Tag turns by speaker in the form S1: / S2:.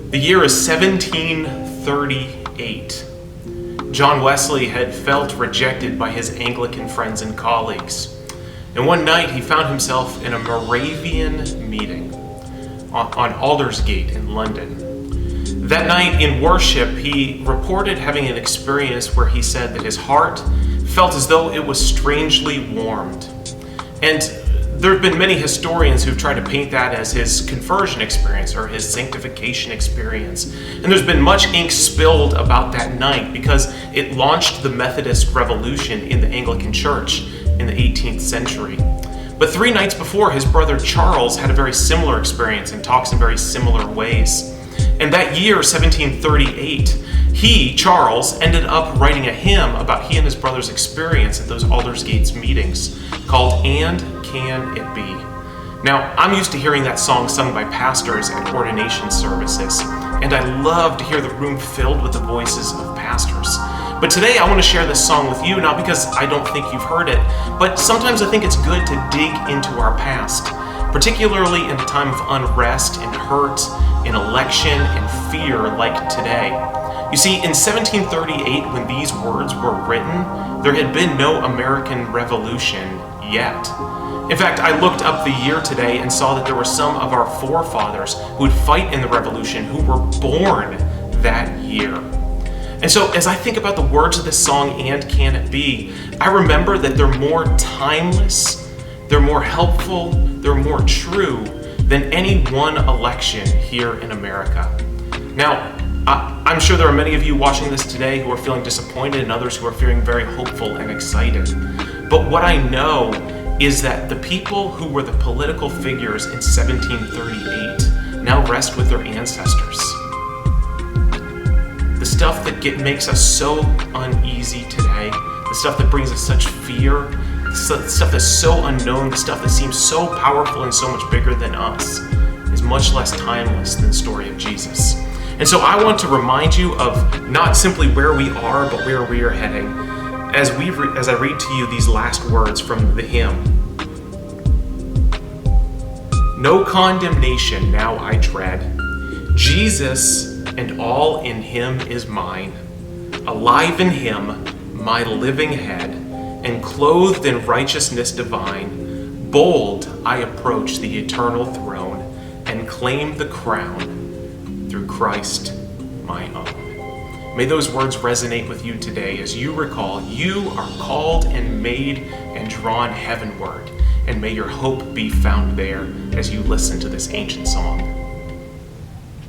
S1: The year is 1738. John Wesley had felt rejected by his Anglican friends and colleagues. And one night he found himself in a Moravian meeting on Aldersgate in London. That night in worship, he reported having an experience where he said that his heart felt as though it was strangely warmed. And there have been many historians who've tried to paint that as his conversion experience or his sanctification experience. And there's been much ink spilled about that night because it launched the Methodist Revolution in the Anglican Church in the 18th century. But 3 nights before, his brother Charles had a very similar experience and talks in very similar ways. And that year, 1738, he, Charles, ended up writing a hymn about he and his brother's experience at those Aldersgate meetings called "And Can It Be?" Now, I'm used to hearing that song sung by pastors at ordination services, and I love to hear the room filled with the voices of pastors. But today I want to share this song with you, not because I don't think you've heard it, but sometimes I think it's good to dig into our past, particularly in a time of unrest and hurt, in election and fear like today. You see, in 1738, when these words were written, there had been no American Revolution yet. In fact, I looked up the year today and saw that there were some of our forefathers who would fight in the Revolution who were born that year. And so as I think about the words of this song, "And Can It Be?", I remember that they're more timeless, they're more helpful, they're more true than any one election here in America. Now, I'm sure there are many of you watching this today who are feeling disappointed and others who are feeling very hopeful and excited. But what I know is that the people who were the political figures in 1738 now rest with their ancestors. The stuff that makes us so uneasy today, the stuff that brings us such fear, the stuff that's so unknown, the stuff that seems so powerful and so much bigger than us, is much less timeless than the story of Jesus. And so I want to remind you of not simply where we are, but where we are heading, as I read to you these last words from the hymn. No condemnation now I dread. Jesus and all in him is mine. Alive in him, my living head, and clothed in righteousness divine, bold I approach the eternal throne and claim the crown through Christ my own. May those words resonate with you today as you recall you are called and made and drawn heavenward, and may your hope be found there as you listen to this ancient song.